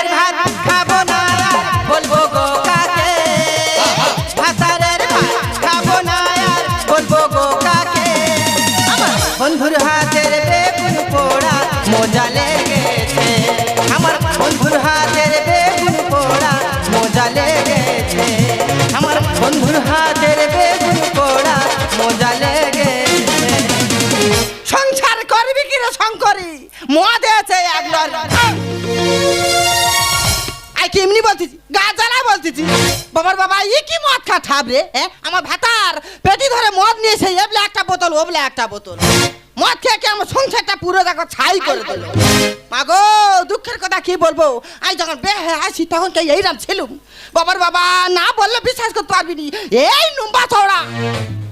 ভাতারের ভাত খাবো না আর বলবো গো কাকে, ভাতারের ভাত খাবো না আর বলবো গো কাকে। আমার বন্ধুর হাতের বেগুন পোড়া মজা লেগেছে, আমার বন্ধুর হাতের বেগুন পোড়া মজা লেগেছে, আমার বন্ধুর হাতের বেগুন পোড়া মজা লেগেছে। সংসার করবি কি রে শঙ্করী, মদ আছে এক লরি। আই কি এমনি বলতেছি, গা জ্বালা বলতেছি। বাবার বাবা ই কি মদ খা ঠাব রে, আমার ভাতার পেটি ধরে মদ নিয়েছে, এবলে একটা বোতল ওবলে একটা বোতল, মদ খেয়ে খেয়ে আমার সংসারটা পুরো দেখো ছাই করে দিল। মাগো দুঃখের কথা কি বলবো, আমি যখন বেহে আসি তখন কে এইরাম ছিলুম। বাবার বাবা না বললে বিশ্বাস করতে পারবি নি, এই লম্বা চওড়া,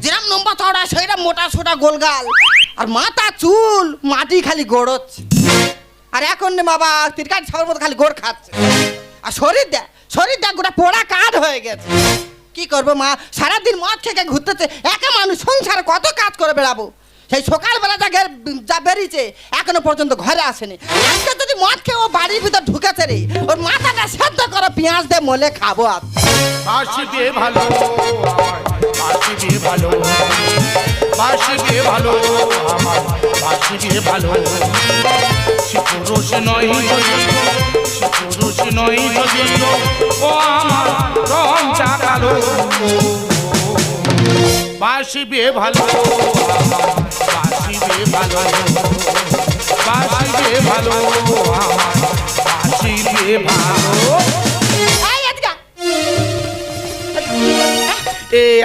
যেরকম লম্বা চওড়া সেইরকম মোটা সোটা গোলগাল, আর মাথা চুল মাটি খালি গোড়চ্ছে, আর এখন নে বাবা তিরকাটি ছাগলের মতো খালি গোড় খাচ্ছে, আর শরীর দেখ গোটা পোড়া কাঠ হয়ে গেছে। কি করবো মা, সারাদিন মদ খেয়ে ঘুরতেছে, একা মানুষ সংসারে কত কাজ করে বেড়াবো। সেই সকালবেলা যা বেরিয়েছে এখনো পর্যন্ত ঘরে আসেনি। আজকে যদি মদ খেয়ে ও বাড়ির ভিতর ঢুকেছে রে, ওর মাথাটা সেদ্ধ করে পেঁয়াজ দিয়ে মলে খাবো। বাসিবে ভালো, বাসিবে ভালো, বাসিবে ভালো, আমার বাসিবে ভালো। সে পুরুষ নয় সে পুরুষ নয় যদিও ও আমার রং চাকালো। বাসিবে ভালো, বাসিবে ভালো, বাসিবে ভালো, আমার বাসিবে ভালো।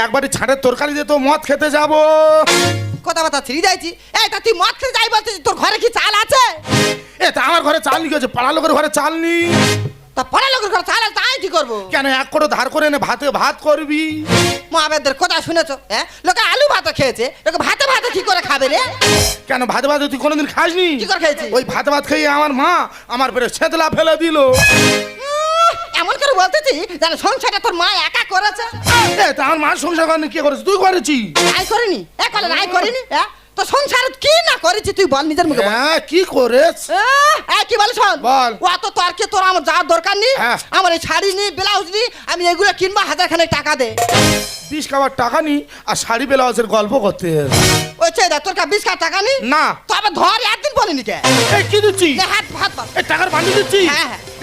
একবারে ছাড়ের তরকারি দিয়ে তো মদ খেতে যাব। কথাবার্তা ছিঁড়ে যাইছি। এই তা তুই মদ খেতে যাই বলছিস, তোর ঘরে কি চাল আছে? তা আমার ঘরে চাল নি গেছে, পাড়া লোকের ঘরে চাল নি। তা পরে লোকের ঘরে চাল আছে, তাই কি করবো? কেন এক করে ধার করে এনে ভাত করবি? মহাবেদের কথা শুনেছ? লোকে আলু ভাত খেয়েছে, লোকে ভাতে কি করে খাবে রে? কেন ভাত তুই কোনোদিন খাসনি? কি করে খেয়েছি? ওই ভাত খেয়ে আমার মা আমার পেটে ছেদলা ফেলে দিল। এমন করে বলতেছি যেন সংসারটা তোর মা একা করেছে। তা আমার মা সংসার করেনি, কে করেছে? তুই করেছি। আই করিনি, আই করিনি। তো সংসার কি না করেছি তুই বল নিজের মুখে। কি করেছ? কি বল শোন, বল। ও তো তর্কে তোর আমার যাওয়ার দরকার নেই। আমার এই শাড়ি নি ব্লাউজ নি, আমি এগুলো কিনবো, 1000 টাকা দে। 20 খাবার টাকা নি আর শাড়ি ব্লাউজের গল্প করতে। ওই ছেদা তোর 20 টাকা নি না, তবে ধর একদিন বলিনি কে। কি দিচ্ছি? হাত বল। টাকার বান্ডি দিচ্ছি।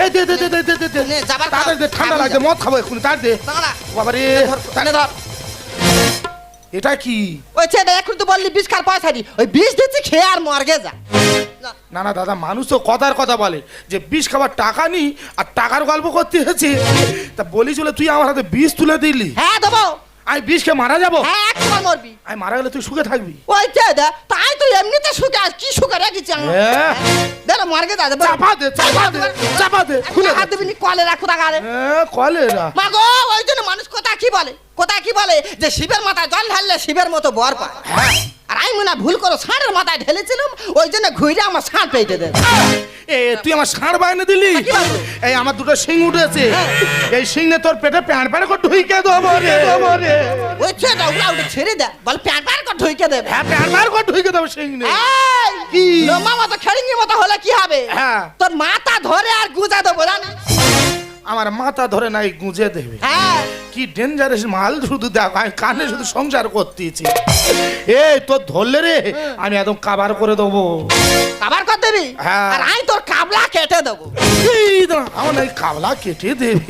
এই দে দে দে দে দে দে নে যাবার তাড়াতাড়ি দে, ঠান্ডা লাগছে, মদ খাবো এক্ষুনি, তার দে। বাবারে ধর। এটা কি? ওই ছেদা এখন তো বললি 20 পয়সা দি, ওই 20 দিচ্ছি খেয়ে আর মর্গে যা। না না দাদা, মানুষ তো কথার কথা বলে যে 20 খাবার টাকা নি আর টাকার গল্প করতে হয়েছে। তা বলি চলে তুই আমার হাতে 20 তুলে দিলি। হ্যাঁ দেবো। আমি 20 খেয়ে মারা যাবো? হ্যাঁ একবার মরবি। আমি মারা গেলে তুই সুখে থাকবি? ওই ছেদা তাই তো এমনিতে সুখে, আর কি সুখে রেখেছি আমি। দে না মর্গে যা। চাপা দে চাপা দে চাপা দে, খুলে হাত দিবি নি, কলে রাখো টাকারে। কলেরা। মা গো ওই জন্য মানুষ কথা কি বলে যে শিবের মাথায় জল ঢাললে শিবের মতো বর পায়। আর আমি মনে ভুল করে ষাঁড়ের মাথায় ঢেলেছিলাম, ওই জন্য ঘুরে আমার ষাঁড় পেটে দে। তুই আমার ষাঁড় বাইনে দিলি। এই আমার দুটো শিং উঠেছে, এই শিংনে তোর পেটে প্যান প্যান করে ঢুইকে দেবো রে। ওই ছেড়ে ওটা ছেড়ে দে, বল প্যান প্যান করে ঢুইকে দেবে। হ্যাঁ প্যান প্যান করে ঢুইকে দেবো শিংনে। কি লম্বা মতো খেড়িঙ্গি মতো হলে কি হবে? তোর মাথা ধরে আর গুজা দেবো জানি। আমার মাথা ধরে নাই গুঁজে দেবে। কি ডেঞ্জারাস মাল, শুধু দেখ আমি কানে শুধু সংসার করতেছি। তোর ধরলে রে আমি একদম কাবার করে দেবো। কাবার করে দেবি? আর আমি তোর কাবলা কেটে দেবো। আমার এই কাবলা কেটে দেবে?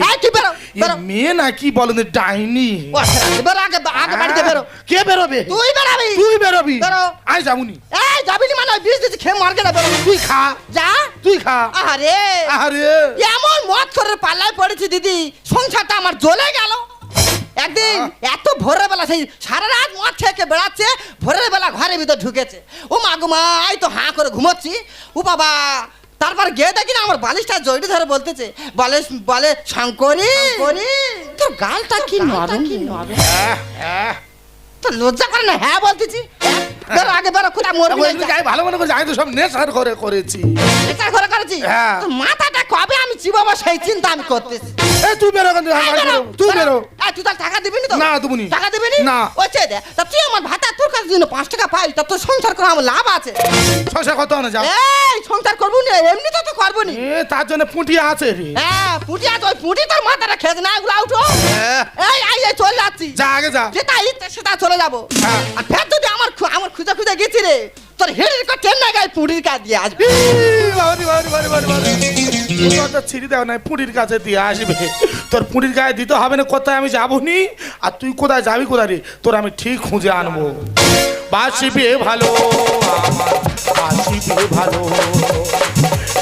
মেয়ে নাকি বলেন ডাইনি? আগে বাড়িতে বেরো। কে বেরোবে? তুই বেরোবি। তুই বেরোবি? আমি যাবনি। যাবি নি মানে 20 দিচ্ছি খেয়ে মার গেলে বেরো। তুই খা যা, তুই খা। আরে আরে এমন মদ করে পাল্লায় পড়েছি দিদি, সংসারটা আমার জ্বলে গেল। একদিন এত ভোরের বেলা, সেই সারা রাত মদ খেয়ে বেড়াচ্ছে, ভোরের বেলা ঘরের ভিতর ঢুকেছে। ও মা গো মা, এই তো হাঁ করে ঘুমোচ্ছি। ও বাবা, তারপর গিয়ে দেখি না আমার বালিশটা জড়িয়ে ধরে বলতেছে, বলে শঙ্করী তোর গালটা কি নরম। তো লজ্জা করে না? হ্যাঁ বলতেছি। বেরো আগে বেরো, কোথায় মরবি? ভালো মনে করছি, আমি তো সব নেশার ঘরে করেছি। নেশার ঘরে করেছি? মাথাটা কবে আমি চিবাবো সেই চিন্তা আমি করতেছি। এই তুই বেরো এখান থেকে, এই বেরো, তুই বেরো। এই তুই তাহলে টাকা দিবি না তো? না, দেবো নি। টাকা দিবি নি? না। ওইছে দে, তা তুই আমার ভাতা তোর কাছে দিন 5 টাকা পাই, তা তোর সংসার করে আমার লাভ আছে। সংসার কত না যা। এই সংসার করবো না, এমনি তো করবো নি। তার জন্য পুঁটি আছে রে। হ্যাঁ পুটি আছে, ওই পুটি তোর মাথাটা খেয়ে না, এগুলো উঠো। এই চলে যাচ্ছি, যা আগে যা। যেটা ইচ্ছে সেটা চলে যাবো। হ্যাঁ। আর ফের যদি আমার খুঁজে খুঁজে গেছি রে, তোর হেড়ের কা ট্রেন না গায়ে পুটির কাজ দিয়ে আসবে। ছিঁড়ি দেও না, পুঁটির কাছে দিয়ে আসবে। তোর পুঁটির গায়ে দিতে হবে না, কোথায় আমি যাবো নি। আর তুই কোথায় যাবি কোথায় রে, তোর আমি ঠিক খুঁজে আনবো। বাসিবে ভালো আমার, বাসিবে ভালো,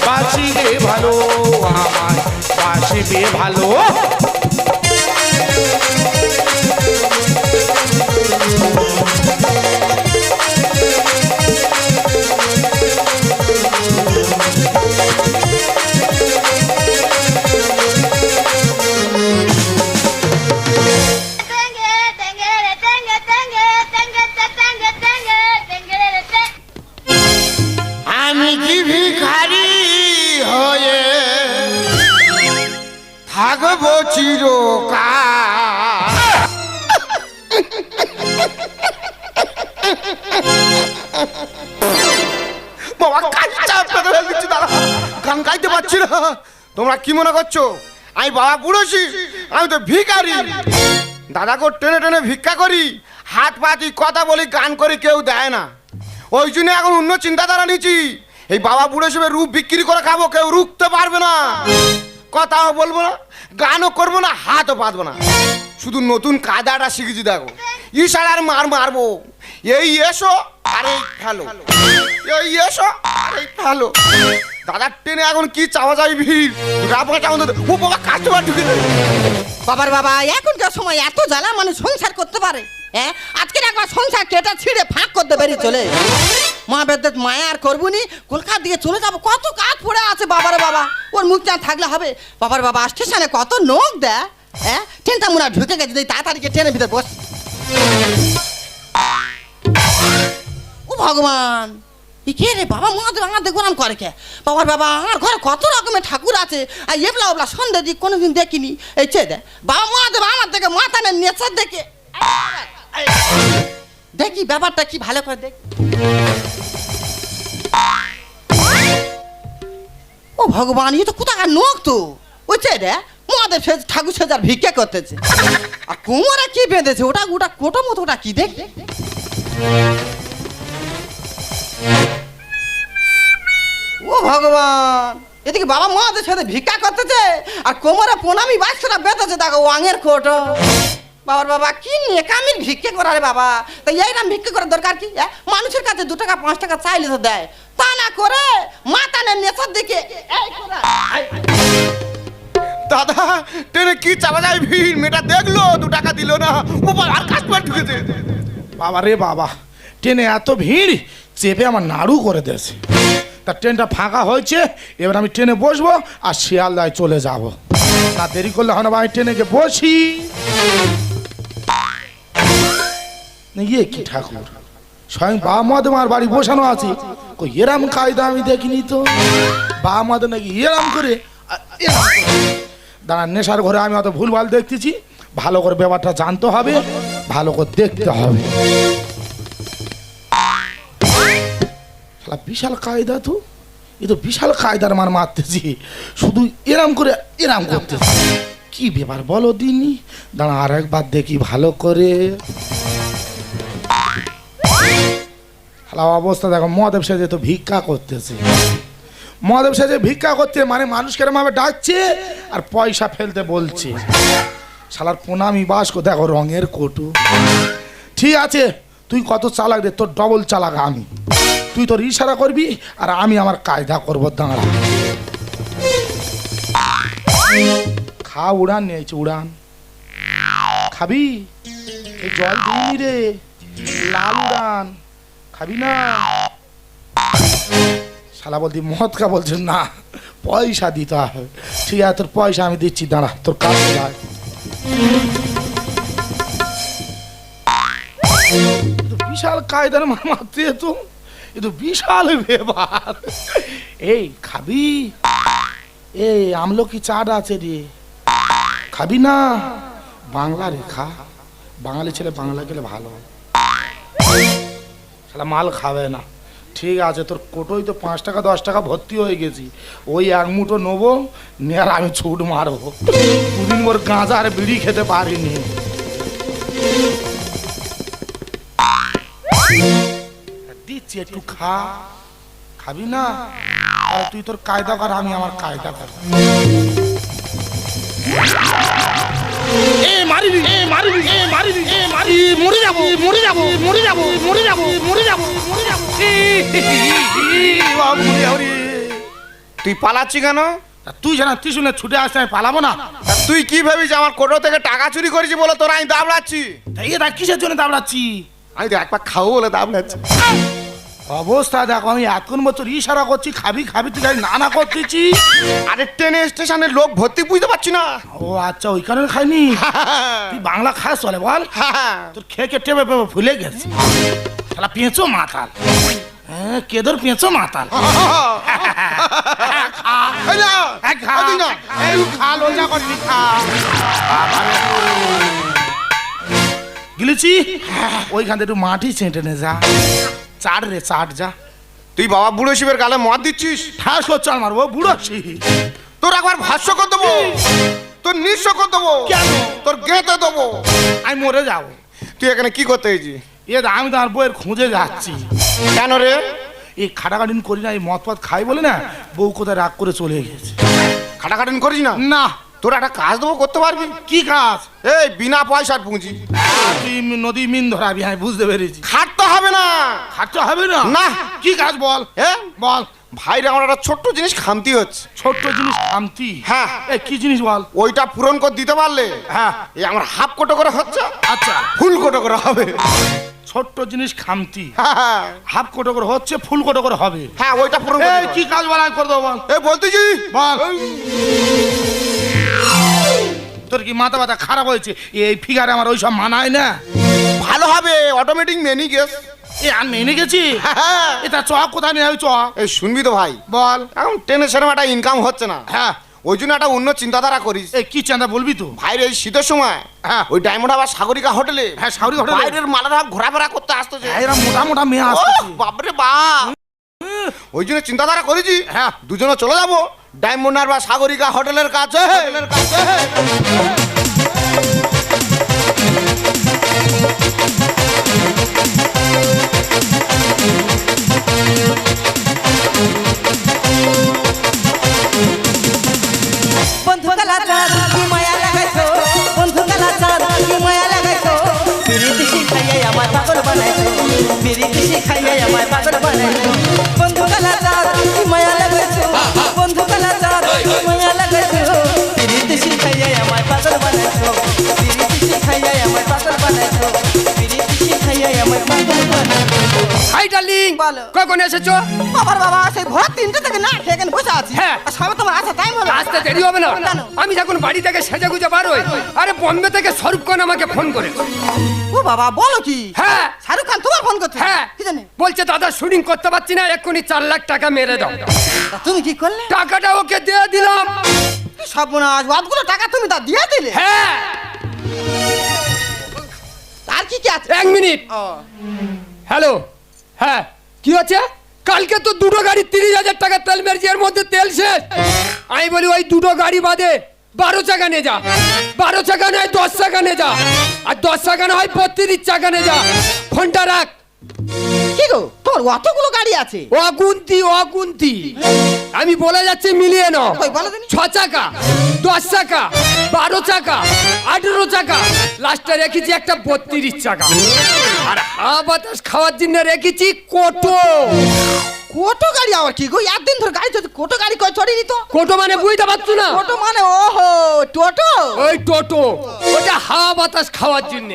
বাসিবে ভালো আমার, বাসিবে ভালো। আমি কি ভিখারি হয়ে থাকবো চিরকাল? বাবা কাঁচা পেতে ফেলে দিচ্ছি, দাদা গান গাইতে পারছি না। তোমরা কি মনে করছো আমি বাবা বুড়োছি? আমি তো ভিখারি। দাদাকে টেনে টেনে ভিক্ষা করি, হাত পাতি কথা বলি, গান করি, কেউ দেয় না। ওই জন্য এখন অন্য চিন্তাধারা নিচ্ছি। এই বাবা বুড়ো হিসেবে রূপ বিক্রি করে খাবো, কেউ রুখতে পারবে না। কথাও বলবো না, গানও করবো না, হাতও পাতবো না। শুধু নতুন কায়দাটা শিখেছি, দেখো ইশারার মারবো। এই এসো আর এই ফেলো, এই এসো আর এই ফেলো। দাদার টেনে এখন কি চাওয়া যায় ভিড়, ও বাবা কাস্টমার ঢুকে দেবে। বাবার বাবা এখনকার সময় এত জ্বালা মানুষ সংসার করতে পারে? হ্যাঁ আজকের একবার সংসার কেটে ছিঁড়ে ফাঁক করতে বেরিয়ে চলে মা বেদ্যুৎ মায়া আর করবো নি, কলকাতা দিকে চলে যাবো। কত কাজ পড়ে আছে বাবার বাবা, ওর মুখ চান থাকলে হবে? বাবার বাবা স্টেশনে কত নোক দেয়। হ্যাঁ ট্রেনটা মনে হয় ঢুকে গেছে, তাড়াতাড়ি ট্রেনের ভিতরে বস। ও ভগবান, কে রে বাবা, আমাদের গোরাম করে কে? বাবার বাবা আমার ঘরে কত রকমের ঠাকুর আছে, আর এবলা ওবলা সন্ধ্যে দিক কোনোদিন দেখিনি। এই চে দে বাবা মহাদেব আমার থেকে মাথা নেচার দেখে দেখি ব্যাপারটা কি ভালো করে দেখ। ও ভগবান, এ তো কোথাকার নোক তো। ওই চে দে মহাদেব ঠাকুর সেজার ভিক্ষা করতেছে, আর কোমরে কি বেঁধেছে, ওটা ওটা কোটো মতো, ওটা কি দেখ। ও ভগবান, এদিকে বাবা মহাদেবের সাথে ভিক্ষা করতেছে, আর কোমরে প্রণামী বাক্সটা বেঁধেছে, দেখো ওয়াঙের কোটো। বাবার বাবা কি নেকামির ভিক্ষে করারে বাবা, তাই এইরকম ভিক্ষে করার দরকার কি? মানুষের কাছে 2 টাকা 5 টাকা চাইলে তো দেয়, তা না করে মাথা নেচার দিকে। দাদা ট্রেনে কি চাওয়া যায় ভিড়, মেয়েটা দেখলো 2 টাকা দিল না, ও বাবা আর কাস্টমার ঢুকেছে। বাবা রে বাবা, ট্রেনে এত ভিড় চেপে আমার নাড়ু করে দিয়েছে। তা ট্রেনটা ফাঁকা হয়েছে, এবার আমি ট্রেনে বসবো আর শিয়ালদায় চলে যাব। না দেরি করলে হয় না, ভাই ট্রেনে গিয়ে বসি। ইয়ে কি ঠাকুর, স্বয়ং বাবা মহাদেব আমার বাড়ি বসানো আছে, কই এরম কায়দা আমি দেখিনি তো। বাবা মহাদেব নাকি এরম করে দাঁড়া, নেশার ঘরে আমি অত ভুলভাল দেখতেছি। ভালো করে ব্যাপারটা জানতে হবে, ভালো করে দেখতে হবে। বিশাল কায়দা তো, এ তো বিশাল কায়দার মার মারতেছি, শুধু এরাম করে এরাম করতেছি। কি ব্যাপার বলো দিনি, দাঁড়া আর একবার দেখি ভালো করে। অবস্থা দেখো, মহাদেব সেজে তো ভিক্ষা করতেছে। মহাদেব সেজে ভিক্ষা করতে মানে মানুষ কেরম ভাবে ডাকছে আর পয়সা ফেলতে বলছে। শালার প্রণামী বাস্ক দেখো, রঙের কোটু। ঠিক আছে, তুই কত চালাক রে, তোর ডবল চালাক আমি। তুই তোর ইশারা করবি আর আমি আমার কায়দা করবো। দাঁড়া, খা, উড়ান নিয়েছে, উড়ান খাবি? এই জল দিইনি রে, লাল উড়ান খাবি না? শালা বলতি মদ খা, বলছে না পয়সা দিতে হবে। ঠিক আছে, তোর পয়সা আমি দিচ্ছি, দাঁড়া তোর কাছে যায়। বিশাল কায়দার মারতে তো, এ তো বিশাল ব্যাপার। এই খাবি? এই আমলকি চাট আছে রে, খাবি না? বাংলা রে, খা। বাঙালি ছেলে বাংলা গেলে ভালো হয়। শালা মাল খাবে না। ঠিক আছে, তোর কোটোই তো 5 টাকা 10 টাকা ভর্তি হয়ে গেছি। ওই এক মুঠো নেবো, নিয়ে আর আমি ছুট মারবো। দুদিন ওর গাঁজা আর বিড়ি খেতে পারিনি। দিচ্ছি, একটু খা। খাবি না? আর তুই তোর কায়দা কর, আমি আমার কায়দা কর। এ মারিবি, এ মারিবি, এ মারিবি, এ মারি, মরে যাবো, মরে যাবো, মরে যাবো, মরে যাবো, মরে যাবো, মরে যাবো। বাবু রে, তুই পালাচ্ছি কেন? তুই জানা, তুই শুনে ছুটে আসতে আমি পালাবো না। তা তুই কি ভাবিস আমার কোটো থেকে টাকা চুরি করেছি বলে তোরা আমি দাবড়াচ্ছি? তাই এটা কিসের জন্য দাবড়াচ্ছি? আমি তো একবার খাবো বলে দাবড়াচ্ছি। অবস্থা দেখো, আমি এতক্ষণ বছর ইশারা করছি খাবি খাবি, তুই খালি না না করতেছি। আরে ট্রেনে স্টেশনে লোক ভর্তি, বুঝতে পারছি না। ও আচ্ছা, ওই কারণে খাইনি। তুই বাংলা খাস চলে বল? তোর খেয়ে খেয়ে টেপে পেপে ফুলে গেছে। শালা পেঁচো মাতাল, হ্যাঁ কেদর পেঁচো মাতাল। গিলেছি ওইখান থেকে একটু মাটি চেটে নে যা। চাট রে, চাট যা। তুই বাবা বুড়ো শিবের গালে মদ দিচ্ছিস? ঠাস চাল মারবো বুড়ো শিব। তোর একবার ভাষ্য করে দেবো, তোর নিঃস্ব করে দেবো। কেন? তোর গেঁতে দেবো। আমি মরে যাবো। তুই এখানে কি করতে এসেছিস? এ আমি তো আর বউয়ের খুঁজে যাচ্ছি। কেন রে? এই খাটাখাটিন করি না, এই মদ পথ খাই বলে না, বউ কোথায় রাগ করে চলে গেছে। খাটাখাটিন করিস না? না। তোর একটা কাজ দেবো, করতে পারবি? কি কাজ? এই বিনা পয়সার পুঁজি। তুই নদী মিন ধরাবি, আমি বুঝতে পেরেছি। খাটতে হবে না। খাটতে হবে না? না। কি কাজ বল? হ্যাঁ বল। ভাইরে, আমার একটা ছোট্ট জিনিস খামতি হচ্ছে। ছোট্ট জিনিস খামতি? হ্যাঁ। এই কি জিনিস বল? ওইটা পূরণ করে দিতে পারলে, হ্যাঁ, এই আমার হাফ কোটো করে হচ্ছে, আচ্ছা ফুল কোটো করে হবে। ছোট্ট জিনিস খামতি, হ্যাঁ হাফ কোটো করে হচ্ছে, ফুল কোটো করে হবে। হ্যাঁ, ওইটা পূরণ করে এই কি কাজ বল, আমি করে দেবো বল। এই বলতেছি বল। তোর কি মাথা ব্যথা খারাপ হয়েছে? এই ফিগারে আমার ওইসব মানায় না। ভালো হবে, অটোমেটিক মেনি গেস। এ আমি মেনে গেছি। হ্যাঁ। এটা চ কোথায় নিয়ে চ। এই শুনবি তো ভাই, বল। এখন টেনে সেরকম একটা ইনকাম হচ্ছে না। হ্যাঁ। ওই জন্য একটা অন্য চিন্তাধারা করিস। এই কি চাঁদা বলবি তো? ভাইরে, এই শীতের সময় হ্যাঁ, ওই ডায়মন্ড আবার সাগরিকা হোটেলে, হ্যাঁ সাউরি হোটেলে বাইরের মালারা ঘোরাফেরা করতে আসতেছে। এরা মোটা মোটা মেয়ে আসছে। বাপরে বাপ, ওই জন্য চিন্তাধারা করেছি। হ্যাঁ, দুজনে চলে যাবো ডায়মন্ড বা সাগরিকা হোটেলের কাছে। বন্ধু কালা চাঁদ কি মায়া লাগাইছো, বন্ধু কালা চাঁদ কি মায়া লাগাইছো, বিরিতি শিখাইয়া আমার পাগল বানাইছো, বিরিতি শিখাইয়া আমার পাগল বানাইছো। বন্ধু কালা চাঁদ কি মায়া লাগাইছো, বন্ধু কালা চাঁদ কি মায়া লাগাইছো, বিরিতি শিখাইয়া আমার পাগল বানাইছো, বিরিতি শিখাইয়া আমার পাগল বানাইছো, বিরিতি শিখাইয়া আমার পাগল বানাইছো। হাই ডার্লিং, বলো। কখন এসেছো? বাবার বাবা সেই ভোর 3টে থেকে না খেয়ে এখানে বসে আছি। হ্যাঁ। আর সবে তোমার আসা টাইম হলো। আসতে দেরি হবে না? কেন? আমি যখন বাড়ি থেকে সেজে গুজে বার হই, আরে বম্বে থেকে শাহরুখ খান আমাকে ফোন করে। ও বাবা, বলো কি? হ্যাঁ শাহরুখ খান তোমার ফোন করছে? হ্যাঁ, কি জানি? বলছে দাদা শুটিং করতে পারছি না, এক্ষুনি 4 লাখ টাকা মেরে দাও। তা তুমি কি করলে? টাকাটা ওকে দিয়ে দিলাম। কি সর্বনাশ, অতগুলো টাকা তুমি তা দিয়ে দিলে? হ্যাঁ। আর কি কি আছে? 1 মিনিট। ও, হ্যালো। হ্যাঁ, কি হচ্ছে? কালকে তো দুটো গাড়ি 30,000 টাকা তেল মেরেছি, এর মধ্যে তেল শেষ। আমি বলি ওই দুটো গাড়ি বাদে 12 চাকা নে যা, 12 চাকা নয় 10 চাকা নে যা, আর 10 চাকা না হয় 32 চাকা নে যা। ফোনটা রাখ। কি গো, তোমার অতগুলো গাড়ি আছে? অগুন্তি অগুন্তি, আমি বলে যাচ্ছি মিলিয়ে নাও। কই বলো দিনি? 6 চাকা, 10 চাকা, 12 চাকা, 18 চাকা, লাস্টে রেখেছি একটা 32 চাকা, আর হাওয়া বাতাস খাওয়ার জন্য রেখেছি কোটো। কোটো গাড়ি আবার কি গো? একদিন ধরে গাড়ি চলছে, কোটো গাড়ি কই চড়িনি তো। কোটো মানে বুঝতে পারছো না? কোটো মানে ওহো টোটো। ওই টোটো, ওটা হাওয়া বাতাস খাওয়ার জন্য।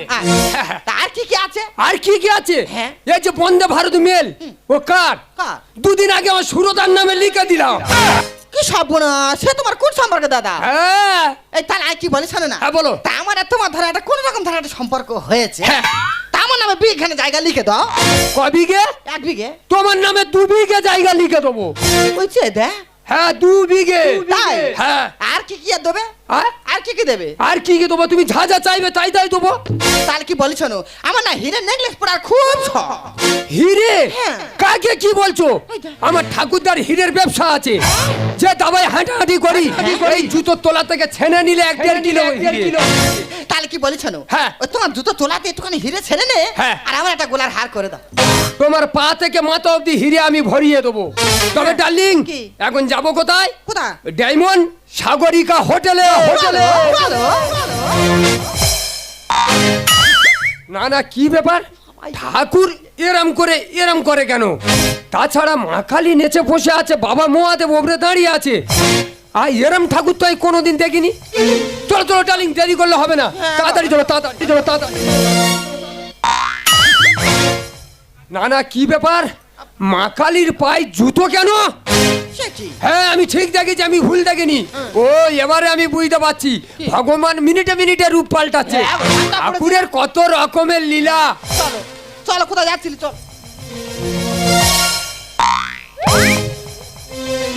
তার কি কি আছে? আর কি কি আছে? হ্যাঁ। এই যে বন্দে ভারত মেল, ও কার? কার? 2 দিন আগে আমার সুরতার নামে লিখে দিলাম। কি সর্বনাশ, সে তোমার কোন সম্পর্ক দাদা? হ্যাঁ। এই তাহলে আর কি বলি শোনো না। হ্যাঁ, বলো। তা আমার আর তোমার ধরে একটা কোন রকম ধরে একটা সম্পর্ক হয়েছে। হ্যাঁ। তা আমার নামে বিঘানে জায়গা লিখে দাও। ক বিঘে? 1 বিঘে। তোমার নামে 2 বিঘে জায়গা লিখে দেবো। ওই যে দে হ্যাঁ 2 বিঘে তাই? হ্যাঁ আর কি কি দেবে? হ্যাঁ? আর কি কি দেবে? আর কি কি দেবো তুমি যা যা চাইবে তাই তাই দেবো তাহলে কি বলিস শোনো, আমার না হিরের নেকলেস পরার খুব শখ। হিরে হ্যাঁ। কাকে কি বলছো আমার ঠাকুরদার হীরের ব্যবসা আছে যে দাবাই হাঁটাহাঁটি করি এই জুতোর তোলা থেকে ছেনে নিলে 1.5 কিলো হিরে। তাহলে কি বলিস শোনো, হ্যাঁ। ওই তোমার দুটো তোলাতে একটুখানি হিরে ছেড়ে নে, হ্যাঁ। আর আমার একটা গোলার হার করে দাও। তোমার পা থেকে মাথা অবধি হিরে আমি ভরিয়ে দেবো। তবে ডার্লিং কি? এখন যাবো কোথায়? কোথা? ডায়মন্ড সাগরিকা হোটেলে হোটেলে। বলো, না না কি ব্যাপার ঠাকুর এরম করে কেন? তাছাড়া মা কালী নেচে বসে আছে, বাবা মহাদেব ওপরে দাঁড়িয়ে আছে, আর এরম ঠাকুর তো আমি কোনোদিন দেখিনি। চলো চলো ডার্লিং, দেরি করলে হবে না, তাড়াতাড়ি চলো তাড়াতাড়ি চলো তাড়াতাড়ি। না না কি ব্যাপার মা কালীর পায়ে জুতো কেন? সে কি? হ্যাঁ আমি ঠিক দেখেছি, আমি ভুল দেখিনি। ও এবারে আমি বুঝতে পারছি, ভগবান মিনিটে মিনিটে রূপ পাল্টাচ্ছে। হ্যাঁ, ঠান্ডা পড়েছে। ঠাকুরের কত রকমের লীলা। চলো চলো, কোথায় যাচ্ছিলি? চল।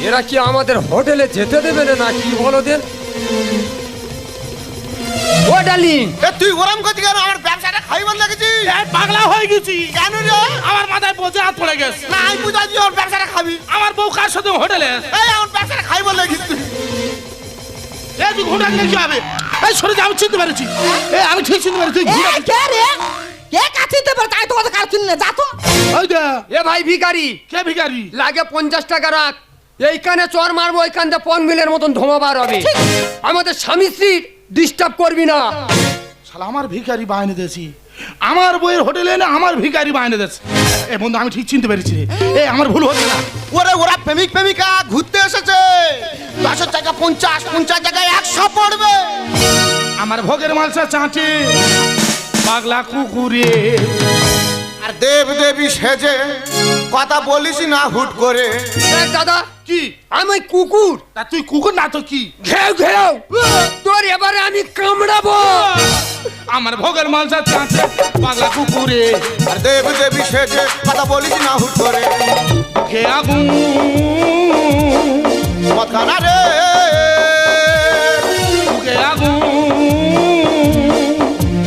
এরা কি আমাদের হোটেলে যেতে দেবে না কি বলো দেন? ও ডার্লিং তুই ওরম করছিস কেন? আমার ব্যবসাটা খাই বল দেখেছি। পাগলা হয়ে গেছি, কেন রে? আমার মাথায় বোঝা হাত পড়ে গেছে। না আমি বুঝাচ্ছি আমার ব্যবসাটা খাবি। আমার বউ কার সাথে হোটেলে? এই আমার ব্যবসাটা খাই বল দেখেছি তুই। এই তুই ঘোড়া দিলে কি হবে? এই সরে যা, আমি চিনতে পেরেছি। এই আমি ঠিক চিনতে পেরেছি, তুই এ, ঘোড়া। কে রে? কে কাছিতে পারে? তাই তোমাদের কার চিনি না, যা তো। ওই দে, এ ভাই ভিখারি কে ভিখারি? লাগে 50 টাকা রাখ, এইখানে চর মারবো, ওইখানটা পন মিলের মতন ধোঁয়া বার হবে। আমাদের স্বামী স্ত্রী ডিস্টার্ব করবি না। শালা আমার ভিখারি বায়নে দিয়েছি, আমার বইয়ের হোটেলে এনে আমার ভিখারি বায়নে দিয়েছে। এ বন্ধু আমি ঠিক চিনতে পেরেছি রে, এ আমার ভুল হচ্ছে না। ওরা প্রেমিক প্রেমিকা ঘুরতে এসেছে। 10 টাকা 50 জায়গায় 100 পড়বে। আমার ভোগের মালসা চাঁচে পাগলা কুকুরে। আর দেব দেবী সেজে কথা বলিস না হুট করে। এ দাদা কি? আমি কুকুর, তা তুই কুকুর না তো কি? ঘেউ ঘেউ তোর এবারে আমি কামড়াবো। আমার ভোগের মালসা চাঁচে পাগলা কুকুরে। আর দেব দেবী সেজে কথা বলিস না হুট করে। কে আগুন মতখানা রে কে আগুন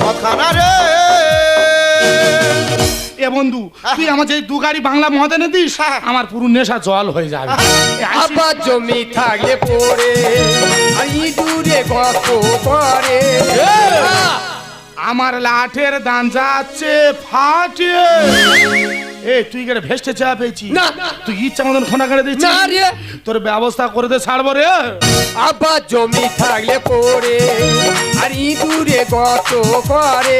মতখানা রে। এ বন্ধু তুই আমার যে 2 গাড়ি বাংলা মদ এনে দিস, আমার পুরো নেশা জল হয়ে যাবে। এ আসি- আবার জমি থাকলে পড়ে আমি দূরে কত করে। আমার লাঠের দান যাচ্ছে ফাটে। এ তুই গেলে ভেস্টে চা পেয়েছি না। তুই ইচ্ছা মতন খোনা করে দিচ্ছিস। না রে। তোর ব্যবস্থা করে দে, ছাড়বো রে। আবার জমি থাকলে পড়ে আর ইঁদুরে কত করে।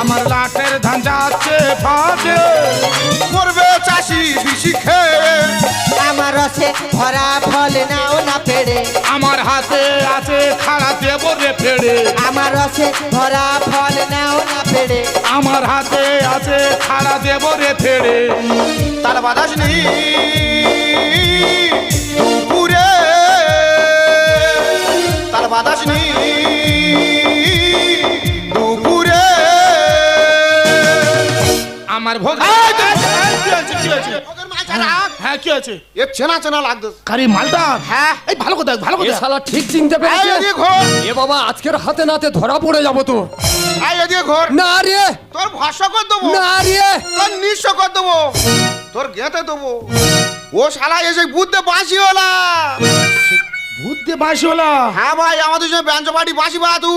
আমার লাঠের ধান যাচ্ছে ফাটে। করবে চাষি বিশি খেয়ে। আমার রসে ভরা ফল নাও না পেড়ে, আমার হাতে আছে খাড়া দেব রে ফেড়ে। আমার রসে ভরা ফল নাও না পেড়ে। আমার হাতে আছে খাড়া দেব রে ফেড়ে। তার বাতাস নেই দুপুরে। তার বাতাস নেই দুপুরে। আমার ভোগ এই, কি আছে কি আছে? হ্যাঁ কি আছে? এ চেনা চেনা লাগতো। কারি মালটা। হ্যাঁ। এই ভালো কথা ভালো এ কথা। শালা ঠিক চিনতে এই পেরেছে। এদিকে ঘোর। এ বাবা আজকের হাতে নাতে ধরা পড়ে যাবো তো। এই এদিকে ঘোর। না রে তোর ভাষ্য কর দেবো। না রে। তোর নিঃস্ব কর দেবো। তোর গেঁথে দেবো। ও শালা এসে বুঝতে বাঁশি হলা। বুদ্ধে বাঁশিওয়ালা। হ্যাঁ ভাই আমাদের সঙ্গে ব্যঞ্জ পাটি বাঁশি বাদু।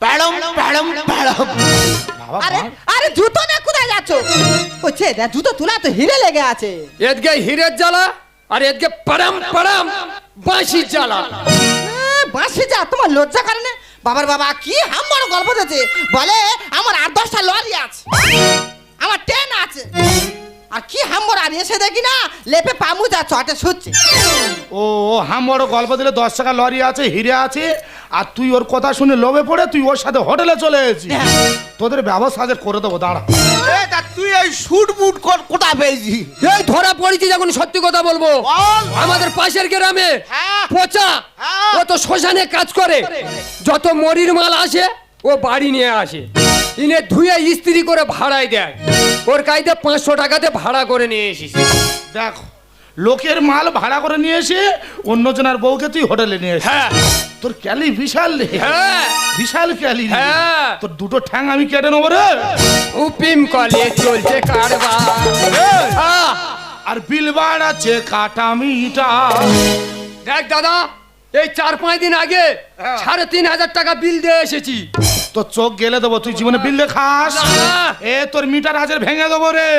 প্যাডম প্যাডম প্যাডম। বাবা আরে আরে জুতো না, কোথায় যাচ্ছ? ওছে দা জুতো তোলা তো হিরে লেগে আছে। এদিকে হীরের জ্বালা আর এদিকে পারাম পারাম বাঁশির জ্বালা। বাঁশি যা, তোমার লজ্জা করে না? বাবার বাবা কি হাম্বড় গল্প দিয়েছে, বলে আমার 8-10টা লরি আছে, আমার ট্রেন আছে, আর কি হাম্বড়। আর এসে দেখি না লেপে পামুজা চটে শুচ্ছে। ও হাম বড় গল্প দিলে 10 টাকা লরি আছে, হিরে আছে, আর তুই ওর কথা শুনে লোভে পড়ে তুই ওর সাথে হোটেলে চলে এসেছিস। তোদের ব্যবস্থা আজ করে দেবো, দাঁড়া। এই তা তুই এই শুট বুট কোথা পেয়েছি? এই ধরা পড়েছি যখন সত্যি কথা বলবো। বল। আমাদের পাশের গ্রামে হ্যাঁ। পচা হ্যাঁ। ও তো শ্মশানে কাজ করে, যত মরির মাল আসে ও বাড়ি নিয়ে আসে, ইনে ধুয়ে ইস্ত্রি করে ভাড়ায় দেয়। ওর কাইতে 500 টাকাতে ভাড়া করে নিয়ে এসিস। দেখো লোকের মাল ভাড়া করে নিয়ে এসে অন্যজনের বউকে তুই হোটেলে নিয়ে এসে হ্যাঁ তোর ক্যালি বিশাল রে হ্যাঁ বিশাল ক্যালি রে। হ্যাঁ। তোর দুটো ঠ্যাং আমি কেটে নেবো রে। উপিম কলে চলছে কারবার আহ, আর বিল বাড়াচ্ছে কাটা মিটা। দেখ দাদা এই 4-5 দিন আগে 3,500 টাকা বিল দিয়ে এসেছি। তোর চোখ গেলে দেবো, তুই জীবনে বিল খাস না। এ তোর মিটার হাজার ভেঙে দেবো রে।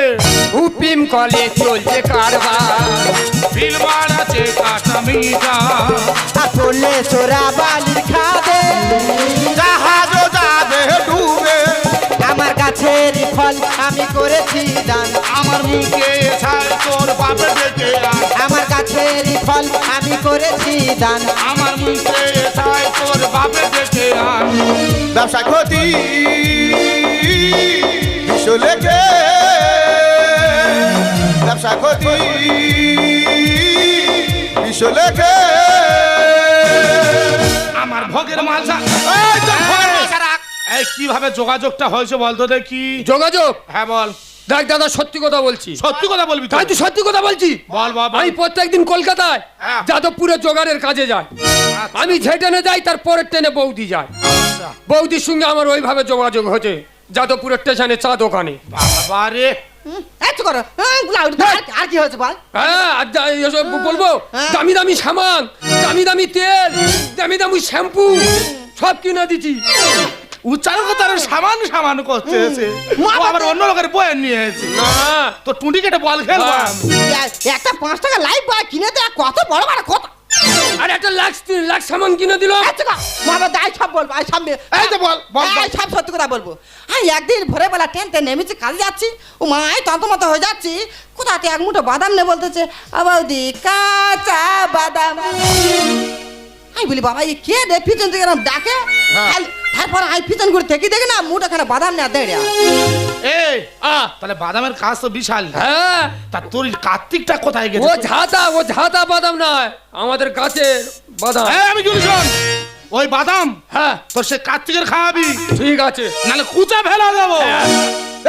উপিম কলে চলছে কারবার বিল বাড়াচ্ছে কাটা মিটা। আসলে চোরা বালির খাদে জাহাজ যাবে ডুবে আমার গাছের ফল আমি করেছি দান। আমার মুখে ছাই তোর বাপে ডেকে আন। আমার গাছের ফল আমি করেছি দান। আমার মুখে ছাই তোর বাপে ডেকে আন। ব্যবসা ক্ষতি বিশ্ব লেখে ব্যবসা ক্ষতি বিশ্ব লেখে আমার ভোগের মালসা এই তো ভোগের মালসা রাখ। এই কিভাবে যোগাযোগটা হয়েছে বলতো দেখি। যোগাযোগ। হ্যাঁ বল, দেখ দাদা সত্যি কথা বলছি। সত্যি কথা বলবি তো? তাই তো সত্যি কথা বলছি। বল বল বল। আমি প্রত্যেকদিন কলকাতায় হ্যাঁ। যাদবপুরে জোগাড়ের কাজে যাই। আমি যে ট্রেনে যাই তার পরের ট্রেনে বৌদি যায়। আচ্ছা। বৌদির সঙ্গে আমার ওইভাবে যোগাযোগ হয়েছে যাদবপুরের স্টেশনে চা দোকানে। বাবা রে, একটু করো আর কি হয়েছে বল? হ্যাঁ আর এসব বলবো হ্যাঁ। দামি দামি সামান, দামি দামি তেল, দামি দামি শ্যাম্পু সব কিনে দিচ্ছি। উচ্চারণ করতে আরো সামান সামান করতে এসে ও আবার অন্য লোকের বয়ে নিয়ে এসে। না তো টুটি কেটে বল খেলবা। একটা 5 টাকা লাইফ বয় কিনে দে, কত বড় বড় কথা। আর একটা লাখ সামান কিনে দিল। মামা দাই সব বলবো, আই সামনে এই যে বল, বল, বল। এই সব সত্যি কথা বলবো। আমি একদিন ভোরবেলা ট্রেনতে নেমেছি, কাজে যাচ্ছি, ও মা এই তন্তমত হয়ে যাচ্ছি, কোথাতে এক মুঠো বাদাম নে বলতেছে, বৌদি কাঁচা বাদাম। আমি বলি বাবা এই কে রে, পিছন থেকে এরকম ডাকে। তারপর আমি পিছন করে থেকে দেখি না মুঠোখানে বাদাম নেওয়া দেড়ে। এই তাহলে বাদামের কাজ তো বিশাল। হ্যাঁ তা তোর এই কার্তিকটা কোথায় ও গেছে? ঝাঁতা বাদাম নয়, আমাদের গাছের বাদাম। হ্যাঁ আমি শুনি শোন, ওই বাদাম হ্যাঁ তোর সে কার্তিকের খাওয়াবি, ঠিক আছে। নাহলে কুচা ফেলা দেবো।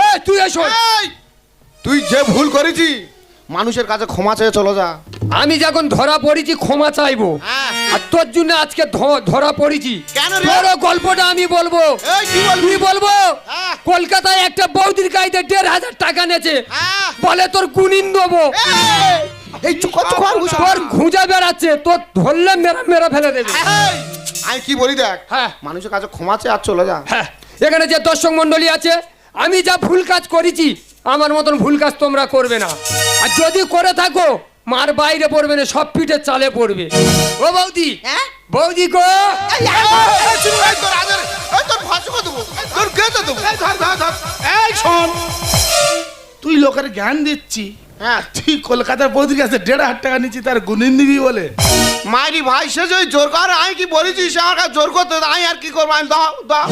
এই তুই এসো। এই, তুই যে ভুল করেছি মানুষের কাছে ক্ষমা চেয়ে চলে যা। আমি যখন ধরা পড়েছি ক্ষমা চাইবো, আর তোর জন্য আজকে ধরা পড়েছি। কেন রে? তোর গল্পটা আমি বলবো। এই কি বলবি? তুই বলবো হ্যাঁ। কলকাতায় একটা বৌদির গাইতে 1,500 টাকা নেছে, হ্যাঁ। বলে তোর গুনিন দেবো। এই চুপ কর, চুপ কর, চুপ কর। তোর খুঁজা বেড়াচ্ছে, তোর ধরলে মেরা ফেলে দেবে। এই, আমি কি বলি দেখ, হ্যাঁ। মানুষের কাছে ক্ষমা চেয়ে আর চলে যা। হ্যাঁ এখানে যে দর্শক মন্ডলী আছে, আমি যা ভুল কাজ করেছি আমার মতন ভুল কাজ তোমরা করবে না। আর যদি করে থাকো মার বাইরে পড়বে না, সব পিঠে চালে পড়বে। ও বৌদি, হ্যাঁ? বৌদি গো, এই, চুপ, এই, তোর আগে, এই, তোর ফাঁসি করে দেবো, তোর গেঁথে দেবো। এই ধর ধর ধর, এই শোন, তুই লোকের জ্ঞান দিচ্ছি, হ্যাঁ। তুই কলকাতার বৌদির কাছে 1,500 টাকা নিচ্ছি, তার গুনিন দিবি বলে। মাইরি ভাই সে যে জোর কর, আমি কি বলেছি সে আমার কাছে জোর করতে, আমি আর কি করবো, আমি দাও দাও।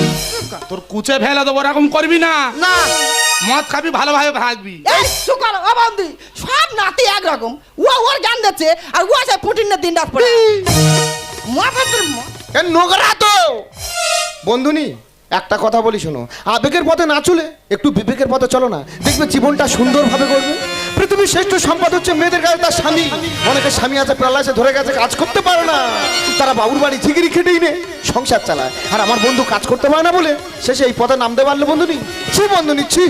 তোর কুচে ফেলা দেবো, এরকম করবি না। না মদ খাবি, ভালোভাবে ভাগবি। এই সুকার ও বৌদি, সব নাতি একরকম। ও ওর জ্ঞান দিচ্ছে আর ও আছে পুটিনের দিন রাত পড়ে। এ নোংরা তো বন্ধুনি, একটা কথা বলি শোনো, আবেগের পথে না চলে একটু বিবেকের পথে চলো না, দেখবে জীবনটা সুন্দরভাবে করবে। পৃথিবীর শ্রেষ্ঠ সম্পদ হচ্ছে মেয়েদের কাছে তার স্বামী। অনেকের স্বামী আছে প্রালাসে ধরে গেছে, কাজ করতে পারে না, তারা বাবুর বাড়ি ঝিগিরি খেটেই নে সংসার চালায়। আর আমার বন্ধু কাজ করতে পারে না বলে শেষে এই পথে নামতে পারলে বন্ধুনি, ছি বন্ধুনি ছি।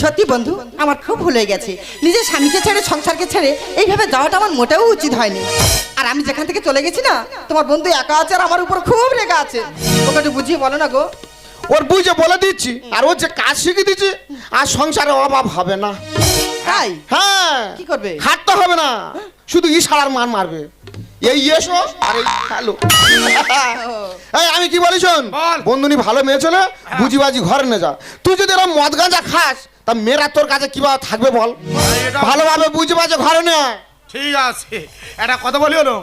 সত্যি বন্ধু, আমার খুব ভুল হয়ে গেছে। নিজের স্বামীকে ছেড়ে সংসারকে ছেড়ে এইভাবে যাওয়াটা আমার মোটেও উচিত হয়নি। আর আমি যেখান থেকে চলে গেছি না, তোমার বন্ধু একা আছে আর আমার উপর খুব রেগে আছে। ওকে একটু বুঝিয়ে বলো না গো। ওর বুঝে বলে দিচ্ছি, আর ওর যে কাজ শিখে দিচ্ছি, আর সংসারে অভাব হবে না। তাই হ্যাঁ কি করবে? হাঁটতে হবে না, শুধু ইশারার মান মারবে, এই এসো আর এই হ্যালো। এই আমি কি বলি শোন, বল। বন্ধুনি ভালো মেয়ে ছিল, বুঝিবাজি ঘরে নে যা। তুই যদি এরকম মদ গাঁজা খাস তা মেয়েরা তোর কাছে কিভাবে থাকবে বল? এটা- ভালোভাবে বুঝিবাজি ঘরে নে। ঠিক আছে, একটা কথা বলি হলো,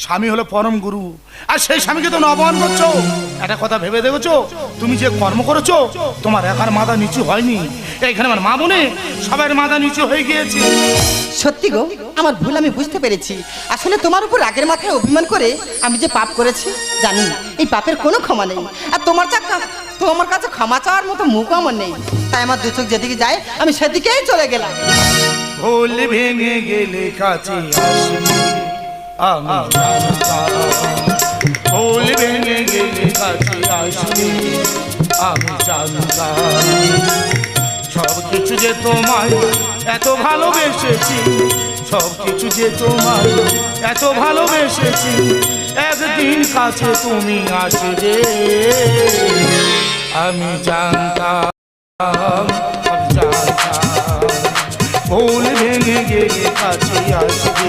স্বামী হলো পরম গুরু, আর সেই স্বামীকে তুমি অপমান করছো। একটা কথা ভেবে দেখেছো, তুমি যে কর্ম করেছো তোমার একার মাথা নিচু হয়নি, এইখানে আমার মা বোনে সবার মাথা নিচু হয়ে গিয়েছে। সত্যি গো, আমার ভুল আমি বুঝতে পেরেছি। আসলে তোমার উপর রাগের মাথায় অভিমান করে আমি যে পাপ করেছি, জানি না এই পাপের কোনো ক্ষমা নেই। আর তোমার কাছে ক্ষমা চাওয়ার মতো মুখ আমার নেই। তাই আমার দু চোখ যেদিকে যায় আমি সেদিকেই চলে গেলাম। ভুল ভেঙে গেলে কাছে আসবে আমি জানতাম ভুল ভেঙে গেলে কাছে আসবে আমি জানতাম সব কিছু যে তোমায় এত ভালোবেসেছি সব কিছু যে তোমায় এত ভালোবেসেছি একদিন কাছে তুমি আসবে আমি জানতাম আমি জানতাম ভুল ভেঙে গেলে কাছে আসবে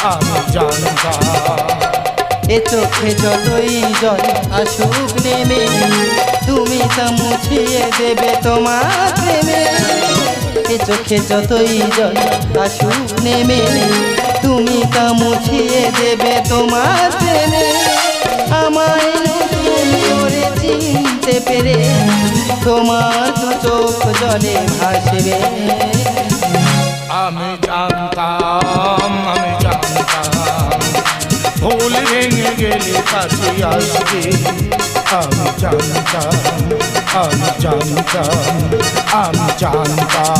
আমি জানতাম এ চোখে যতই জল আসুক নেমে তুমি তা মুছিয়ে দেবে তোমার প্রেমে এ চোখে যতই জল আসুক নেমে তুমি তা মুছিয়ে দেবে তোমার প্রেমে আমায় নতুন করে চিনতে পেরে তোমার দু চোখ জলে ভাসবে আমি জানতাম ভুল ভেঙে গেলে কাছে আসবে আমি জানতাম আমি জানতাম আমি জানতাম